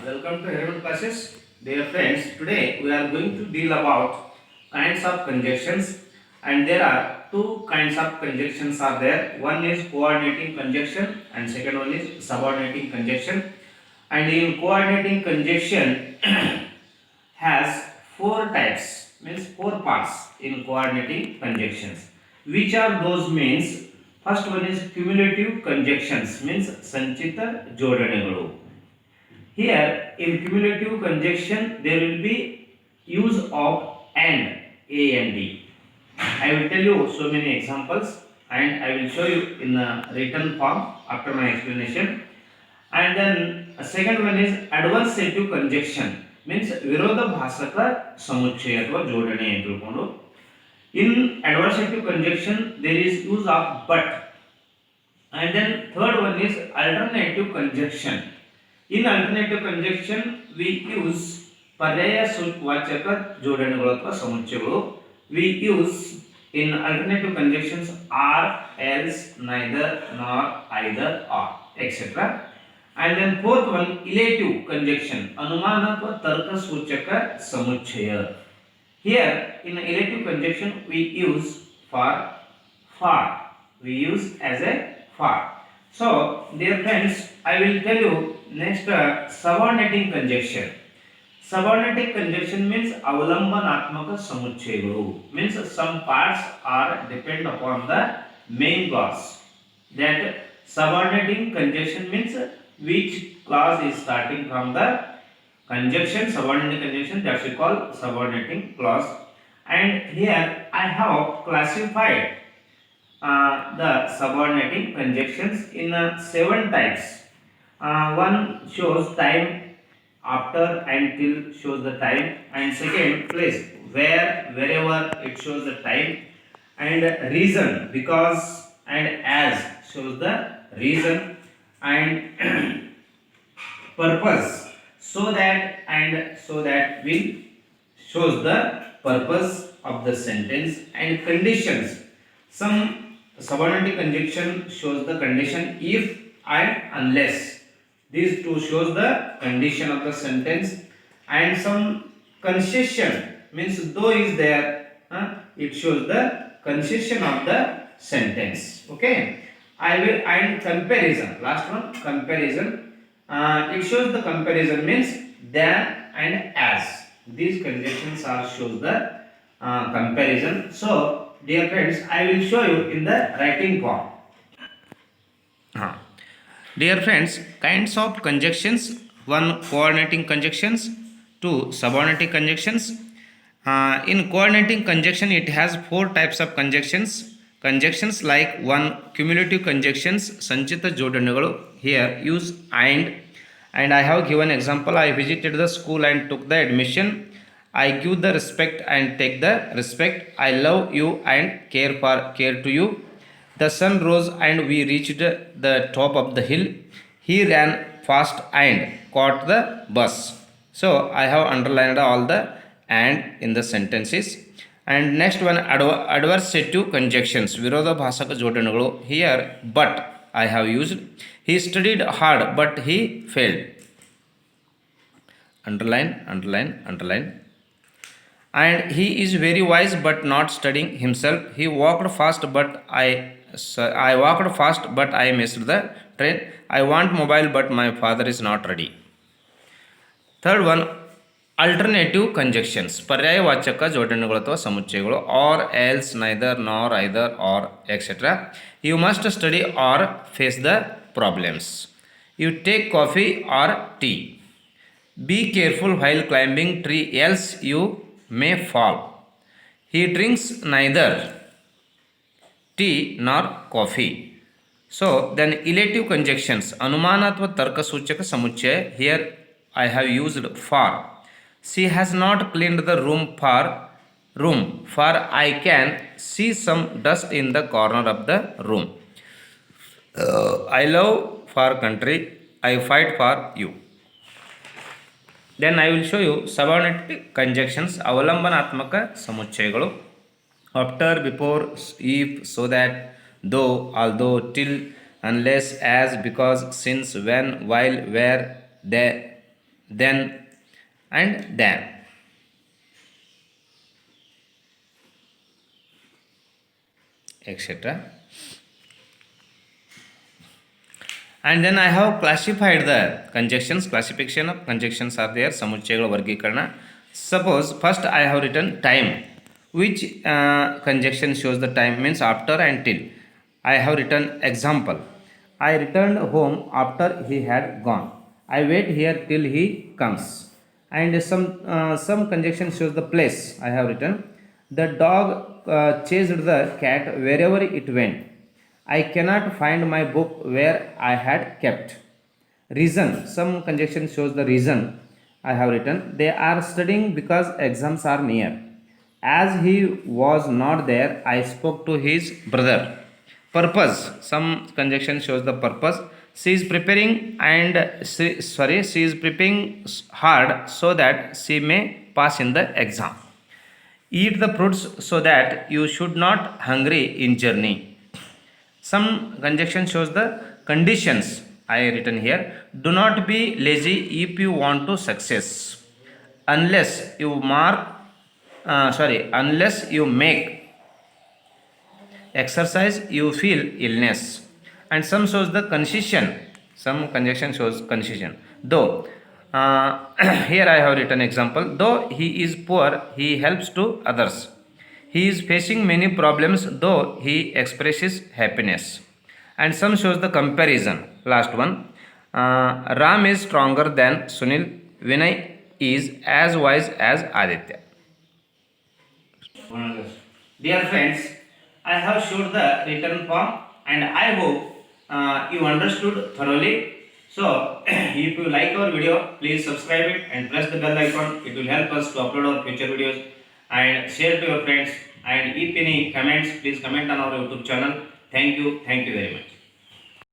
welcome to Herman Classes. Dear friends, today we are going to deal about kinds of conjunctions, and there are two kinds of conjunctions are there. One is coordinating conjunction and second one is subordinating conjunction. And in coordinating conjunction has four types, means four parts in coordinating conjunctions. Which are those means? First one is cumulative conjunctions, means ಸಂಚಿತ ಜೋಡಣೆಗಳು. Here in cumulative conjunction there will be use of and, A and D. I will tell you so many examples and I will show you in a written form after my explanation. And then a second one is adversative conjunction, means ವಿರೋಧ ಭಾಸಕ ಸಮುಚ್ಚಯ ಅಥವಾ ಜೋಡಣೆ ಅಂತ ತಿಳ್ಕೊಂಡು. In adversative conjunction there is use of but. And then third one is alternative conjunction. In alternative conjunction we use ಪರ್ಯಾಯ ವಾಚಕ ಜೋಡಣೆಗಳು ಅಥವಾ ಸಮುಚ್ಚಯಗಳು. We use in alternative conjunctions are, else, neither, nor, either, or, etc. And then fourth one elative conjunction, ಅನುಮಾನ ಅಥವಾ ತರ್ಕ ಸೂಚಕ ಸಮುಚ್ಚಯ. Here in elative conjunction we use for. We use as a for. So dear friends, I will tell you next subordinating conjunction. Subordinating conjunction means ಅವಲಂಬನಾತ್ಮಕ ಸಮುಚ್ಚಯಗಳು, means some parts are depend upon the main clause. That subordinating conjunction means which clause is starting from the conjunction, subordinating conjunction, that we call subordinating clause. And here I have classified the subordinating conjunctions in 7 types. One shows time, after and till shows the time, and second place, where, wherever it shows the time, and reason, because and as shows the reason, and purpose, so that and so that will shows the purpose of the sentence, and conditions. Some subordinating conjunction shows the condition if and unless. These two shows the condition of the sentence, and some concession means though is there, it shows the concession of the sentence. Okay, I will. And comparison, last one, comparison. It shows the comparison means than and as. These conjunctions are shows the comparison. So dear friends, I will show you in the writing form. Dear friends, kinds of conjunctions: one, coordinating conjunctions; two, subordinating conjunctions. In coordinating conjunction, it has four types of conjunctions. Conjunctions like one, cumulative conjunctions, ಸಂಚಿತ ಜೋಡಣೆಗಳು. Here use and I have given example. I visited the school and took the admission. I give the respect and take the respect. I love you and care to you. The sun rose and we reached the top of the hill. He ran fast and caught the bus. So I have underlined all the and in the sentences. And next one, adversative conjunctions, ವಿರೋಧ ಭಾಸಕ ಜೋಡಣೆಗಳು. Here but I have used. He studied hard but he failed. Underline. And he is very wise but not studying himself. He walked fast but I walked fast but I missed the train. I want mobile but my father is not ready. Third one, alternative conjunctions, ಪರ್ಯಾಯವಾಚಕ ಜೋಡಣೆಗಳು ಅಥವಾ ಸಮುಚ್ಚಯಗಳು. Or, else, neither, nor, either, or, etc. You must study or face the problems. You take coffee or tea. Be careful while climbing tree, else you may fall. He drinks neither tea nor coffee. So then elative conjunctions, ಅನುಮಾನ ಅಥವಾ ತರ್ಕ ಸೂಚಕ ಸಮುಚ್ಚಯ. Here I have used for. She has not cleaned the room for I can see some dust in the corner of the room. I love for country, I fight for you. Then I will show you subordinating conjunctions, ಅವಲಂಬನಾತ್ಮಕ ಸಮುಚ್ಚಯಗಳು. After, before, if, so that, though, although, till, unless, as, because, since, when, while, where, then, and than. Etc. And then I have classified the conjunctions. Classification of conjunctions are there. Samuchayagala vargೀಕರಣ. Suppose first I have written time. Which conjunction shows the time means after and till. I have written example. I returned home after he had gone. I wait here till he comes. And some conjunction shows the place. I have written the dog chased the cat wherever it went. I cannot find my book where I had kept. Reason. Some conjunction shows the reason. I have written they are studying because exams are near. As he was not there, I spoke to his brother. Purpose. Some conjunction shows the purpose. She is preparing she is preparing hard so that she may pass in the exam. Eat the fruits so that you should not hungry in journey. Some conjunction shows the conditions. I written here. Do not be lazy if you want to success. Unless you unless you make exercise, you feel illness. And some shows the concision. Some conjunction shows concision. Though, here I have written example. Though he is poor, he helps to others. He is facing many problems, though he expresses happiness. And some shows the comparison. Last one. Ram is stronger than Sunil. Vinay is as wise as Aditya. Dear friends, I have showed the written form and I hope you understood thoroughly. So, if you like our video, please subscribe it and press the bell icon. It will help us to upload our future videos and share to your friends. And if any comments, please comment on our YouTube channel. Thank you very much.